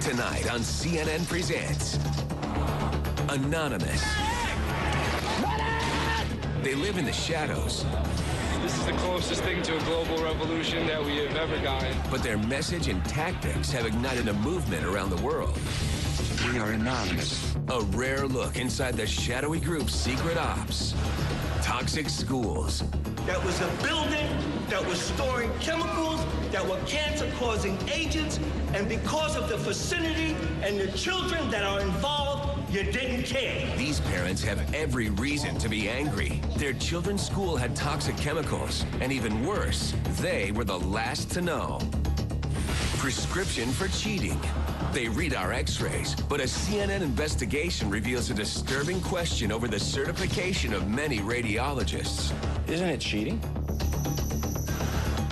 Tonight on CNN Presents Anonymous. They live in the shadows. This is the closest thing to a global revolution that we have ever gotten. But their message and tactics have ignited a movement around the world. We are anonymous. A rare look inside the shadowy group's secret ops. Toxic schools. That was a building that was storing chemicals that were cancer-causing agents, and because of the vicinity and the children that are involved, you didn't care. These parents have every reason to be angry. Their children's school had toxic chemicals, and even worse, they were the last to know. Prescription for cheating. They read our x-rays, but a CNN investigation reveals a disturbing question over the certification of many radiologists. Isn't it cheating?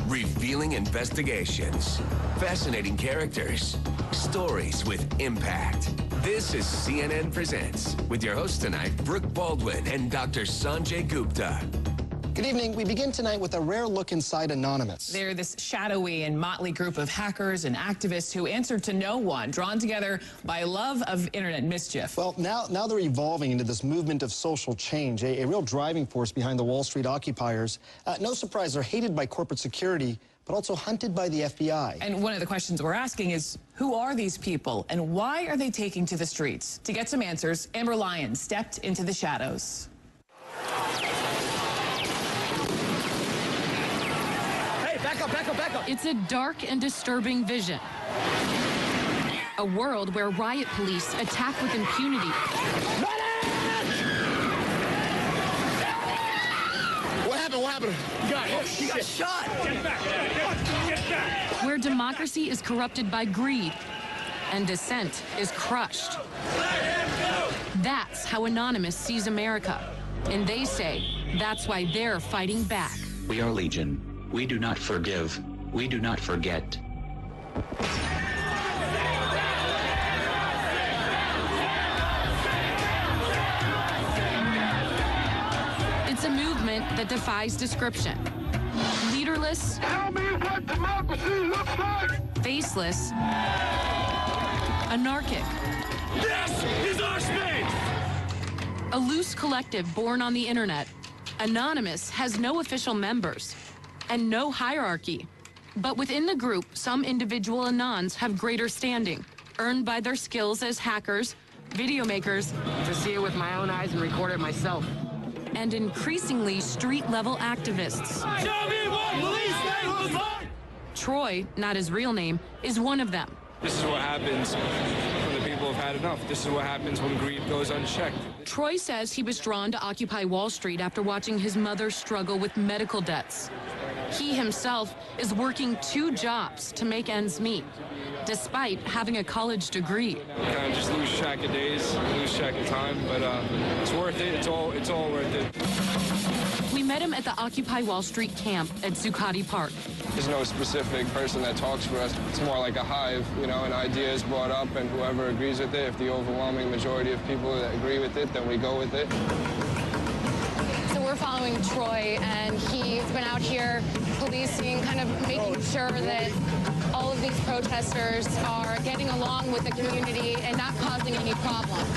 Revealing investigations, fascinating characters, stories with impact. This is CNN Presents, with your hosts tonight, Brooke Baldwin and Dr. Sanjay Gupta. Good evening. We begin tonight with a rare look inside Anonymous. They're this shadowy and motley group of hackers and activists who answer to no one, drawn together by love of internet mischief. Well, now they're evolving into this movement of social change, a real driving force behind the Wall Street occupiers. No surprise, they're hated by corporate security, but also hunted by the FBI. And one of the questions we're asking is, who are these people and why are they taking to the streets? To get some answers, Amber Lyons stepped into the shadows. Back up. It's a dark and disturbing vision. A world where riot police attack with impunity. What happened? He got shot. Get back. Where democracy is corrupted by greed and dissent is crushed. That's how Anonymous sees America. And they say that's why they're fighting back. We are Legion. We do not forgive. We do not forget. It's a movement that defies description. Leaderless. Tell me what democracy looks like. Faceless. Anarchic. This is our space! A loose collective born on the internet, Anonymous has no official members and no hierarchy. But within the group, some individual Anons have greater standing, earned by their skills as hackers, video makers, to see it with my own eyes and record it myself, and increasingly street-level activists. Show me what police state looks like! Troy, not his real name, is one of them. This is what happens when the people have had enough. This is what happens when greed goes unchecked. Troy says he was drawn to Occupy Wall Street after watching his mother struggle with medical debts. He himself is working 2 jobs to make ends meet, despite having a college degree. Kind of just lose track of days, lose track of time, but it's worth it. It's all worth it. We met him at the Occupy Wall Street camp at Zuccotti Park. There's no specific person that talks for us. It's more like a hive, you know, an idea is brought up and whoever agrees with it, if the overwhelming majority of people that agree with it, then we go with it. So we're following Troy, and he's been out here policing, kind of making sure that all of these protesters are getting along with the community and not causing any problems.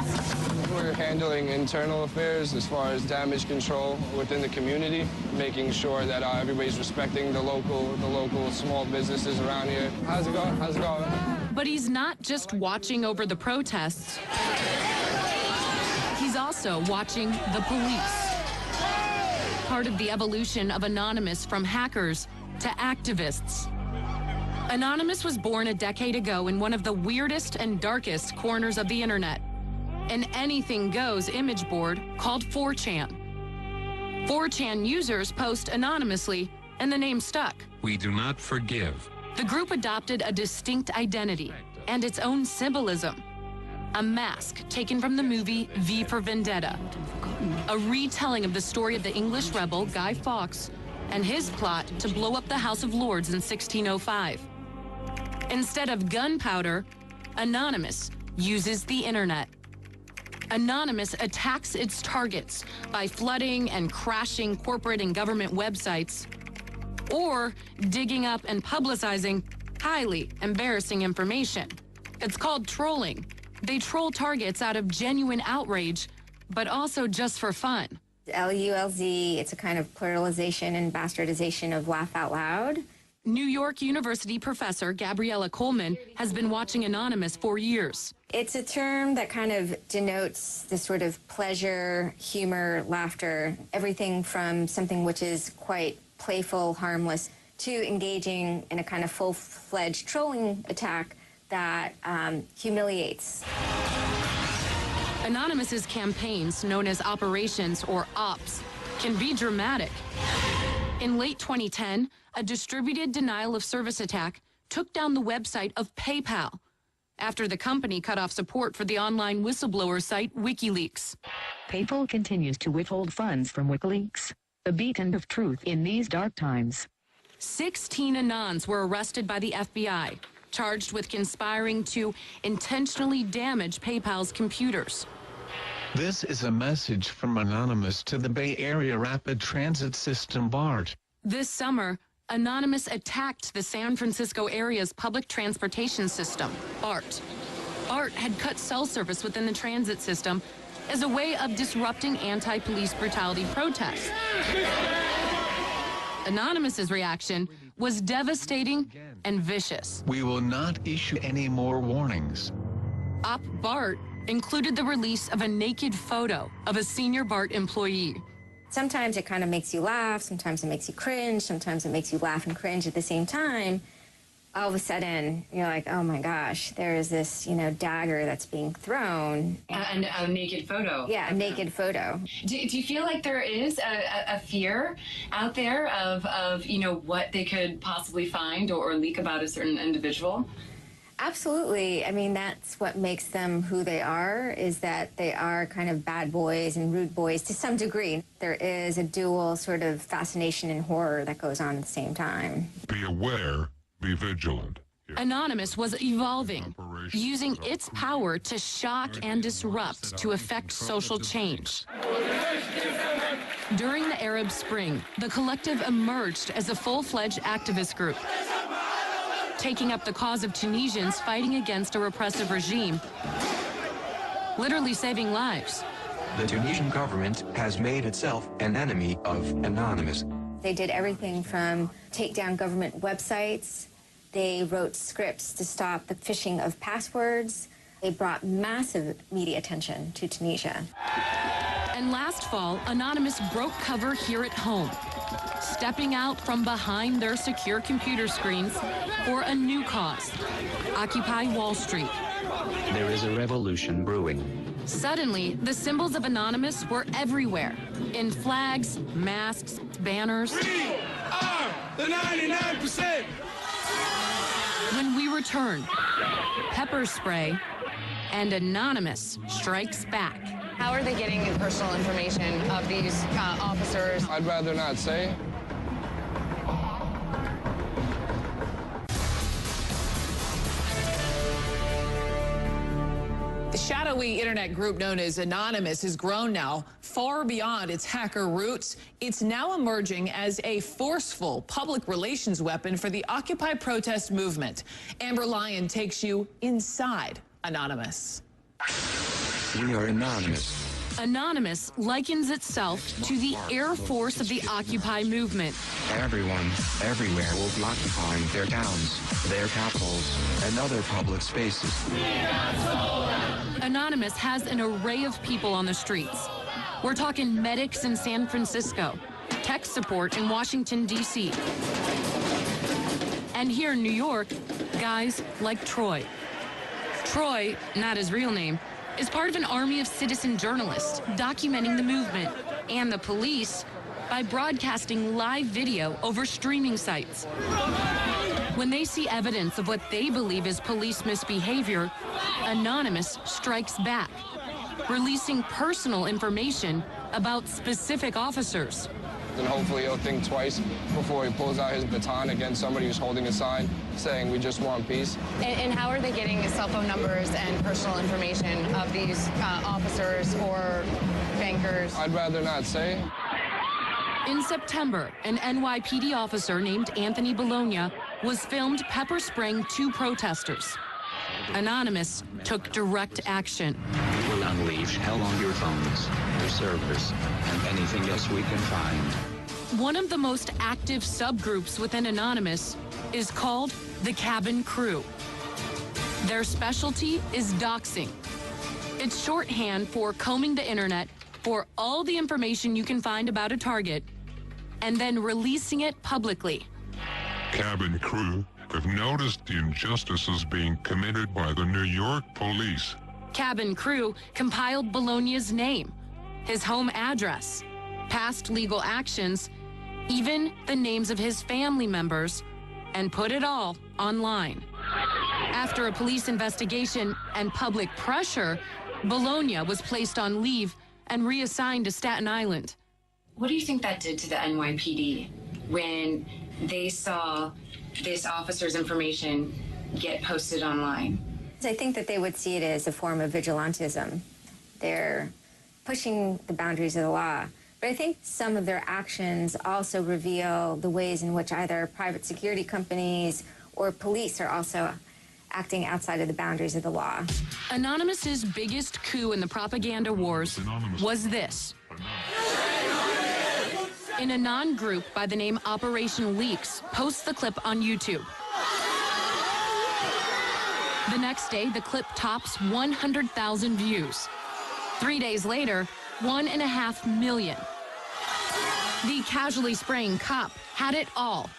We're handling internal affairs as far as damage control within the community, making sure that everybody's respecting the local small businesses around here. How's it going? But he's not just watching over the protests. He's also watching the police. Part of the evolution of Anonymous from hackers to activists. Anonymous was born a decade ago in one of the weirdest and darkest corners of the internet, an anything-goes image board called 4chan. 4chan users post anonymously, and the name stuck. We do not forgive. The group adopted a distinct identity and its own symbolism. A mask taken from the movie V for Vendetta, a retelling of the story of the English rebel Guy Fawkes and his plot to blow up the House of Lords in 1605. Instead of gunpowder, Anonymous uses the internet. Anonymous attacks its targets by flooding and crashing corporate and government websites, or digging up and publicizing highly embarrassing information. It's called trolling. They troll targets out of genuine outrage, but also just for fun. LULZ, it's a kind of pluralization and bastardization of laugh out loud. New York University professor Gabriella Coleman has been watching Anonymous for years. It's a term that kind of denotes this sort of pleasure, humor, laughter, everything from something which is quite playful, harmless, to engaging in a kind of full-fledged trolling attack that humiliates. Anonymous's campaigns, known as operations or ops, can be dramatic. In late 2010, a distributed denial of service attack took down the website of PayPal after the company cut off support for the online whistleblower site WikiLeaks. PayPal continues to withhold funds from WikiLeaks, a beacon of truth in these dark times. 16 Anons were arrested by the FBI, charged with conspiring to intentionally damage PayPal's computers. This is a message from Anonymous to the Bay Area Rapid Transit System BART. This summer, Anonymous attacked the San Francisco area's public transportation system, BART. BART had cut cell service within the transit system as a way of disrupting anti-police brutality protests. Anonymous's reaction was devastating and vicious. We will not issue any more warnings. Op BART included the release of a naked photo of a senior BART employee. Sometimes it kind of makes you laugh, sometimes it makes you cringe, sometimes it makes you laugh and cringe at the same time. All of a sudden, you're like, oh my gosh, there is this, dagger that's being thrown. And a naked photo. Yeah, a naked photo. Do you feel like there is a fear out there of what they could possibly find or leak about a certain individual? Absolutely. I mean, that's what makes them who they are, is that they are kind of bad boys and rude boys to some degree. There is a dual sort of fascination and horror that goes on at the same time. Be aware, be vigilant. Anonymous was evolving, using its power to shock and disrupt to effect social change. During the Arab Spring, the collective emerged as a full-fledged activist group, taking up the cause of Tunisians fighting against a repressive regime, literally saving lives. The Tunisian government has made itself an enemy of Anonymous. They did everything from take down government websites. They wrote scripts to stop the phishing of passwords. They brought massive media attention to Tunisia. And last fall, Anonymous broke cover here at home, stepping out from behind their secure computer screens for a new cause, Occupy Wall Street. There is a revolution brewing. Suddenly, the symbols of Anonymous were everywhere, in flags, masks, banners. We are the 99%! When we return, pepper spray and Anonymous strikes back. How are they getting personal information of these officers? I'd rather not say. The shadowy internet group known as Anonymous has grown now far beyond its hacker roots. It's now emerging as a forceful public relations weapon for the Occupy protest movement. Amber Lyon takes you inside Anonymous. We are Anonymous. Anonymous likens itself to the Air Force of the Occupy movement. Everyone, everywhere will be occupying their towns, their capitals, and other public spaces. Anonymous has an array of people on the streets. We're talking medics in San Francisco, tech support in Washington, D.C. And here in New York, guys like Troy. Troy, not his real name, is part of an army of citizen journalists documenting the movement and the police by broadcasting live video over streaming sites. When they see evidence of what they believe is police misbehavior, Anonymous strikes back, releasing personal information about specific officers. Then hopefully he'll think twice before he pulls out his baton against somebody who's holding a sign saying, "We just want peace." And how are they getting cell phone numbers and personal information of these officers or bankers? I'd rather not say. In September, an NYPD officer named Anthony Bologna was filmed pepper spraying two protesters. Anonymous took direct action. We will unleash hell on your phones, your servers, and anything else we can find. One of the most active subgroups within Anonymous is called the Cabin Crew. Their specialty is doxing. It's shorthand for combing the internet for all the information you can find about a target and then releasing it publicly. Cabin crew have noticed the injustices being committed by the New York police. Cabin Crew compiled Bologna's name, his home address, past legal actions, even the names of his family members, and put it all online. After a police investigation and public pressure, Bologna was placed on leave and reassigned to Staten Island. What do you think that did to the NYPD when they saw this officer's information get posted online? I think that they would see it as a form of vigilantism. They're pushing the boundaries of the law. But I think some of their actions also reveal the ways in which either private security companies or police are also acting outside of the boundaries of the law. Anonymous's biggest coup in the propaganda wars was this. An Anon group by the name Operation Leaks posts the clip on YouTube. The next day, the clip tops 100,000 views. 3 days later, 1.5 million. The casually spraying cop had it all.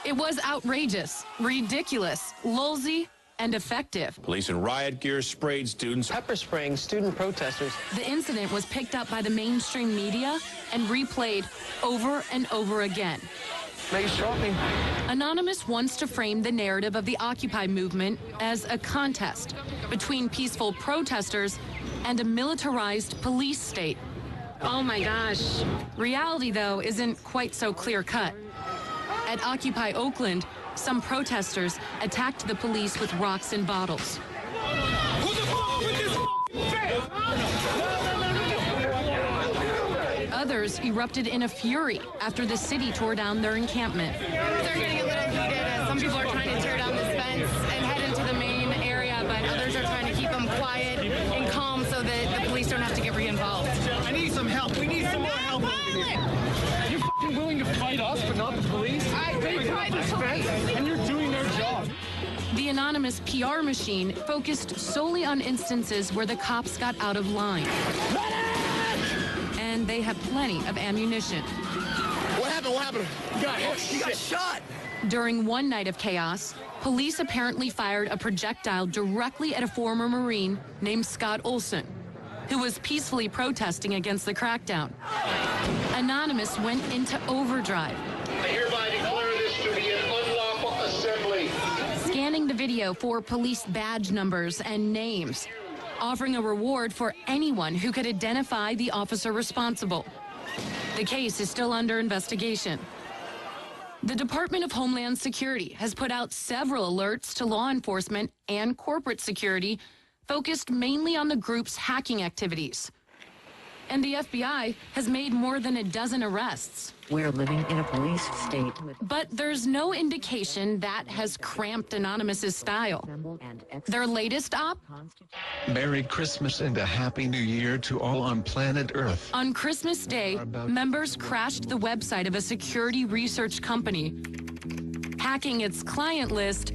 It was outrageous, ridiculous, lulzy, and effective. Police in riot gear sprayed students. Pepper spraying student protesters. The incident was picked up by the mainstream media and replayed over and over again. Nice shopping. Anonymous wants to frame the narrative of the Occupy movement as a contest between peaceful protesters and a militarized police state. Oh my gosh. Reality, though, isn't quite so clear-cut. At Occupy Oakland, some protesters attacked the police with rocks and bottles. Others erupted in a fury after the city tore down their encampment. They're getting a little heated. Some people are trying to tear down this fence and head into the main area, but others are trying to keep them quiet and calm so that the police don't have to get re-involved. I need some help. We need some more help over here. You're f***ing willing to fight us, but not the police? They fight the police. And you're doing their job. The Anonymous PR machine focused solely on instances where the cops got out of line. And they had plenty of ammunition. What happened? What happened? He got shot. During one night of chaos, police apparently fired a projectile directly at a former Marine named Scott Olson, who was peacefully protesting against the crackdown. Anonymous went into overdrive. I hereby declare this to be an unlawful assembly. Scanning the video for police badge numbers and names, offering a reward for anyone who could identify the officer responsible. The case is still under investigation. The Department of Homeland Security has put out several alerts to law enforcement and corporate security focused mainly on the group's hacking activities. And the FBI has made more than a dozen arrests. We're living in a police state. But there's no indication that has cramped Anonymous's style. Their latest op? Merry Christmas and a Happy New Year to all on planet Earth. On Christmas Day, members crashed the website of a security research company, hacking its client list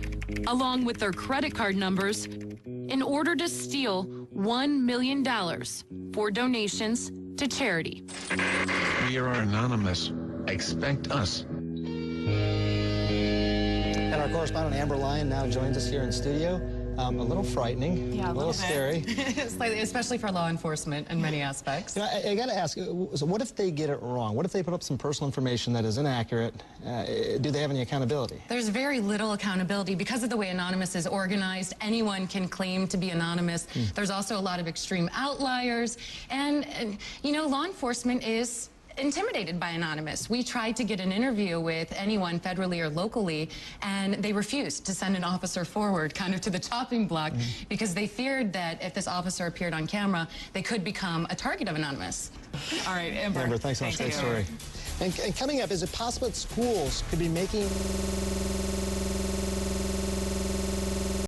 along with their credit card numbers in order to steal $1 million for donations to charity. We are Anonymous. Expect us. And our correspondent Amber Lyon now joins us here in studio. A little frightening, yeah, a little scary. Slightly, especially for law enforcement in many aspects. You know, I got to ask, so what if they get it wrong? What if they put up some personal information that is inaccurate? Do they have any accountability? There's very little accountability because of the way Anonymous is organized. Anyone can claim to be anonymous. There's also a lot of extreme outliers. And you know, law enforcement is intimidated by Anonymous. We tried to get an interview with anyone federally or locally, and they refused to send an officer forward kind of to the chopping block because they feared that if this officer appeared on camera, they could become a target of Anonymous. All right, Amber, thanks so much. Great story. And coming up, is it possible that schools could be making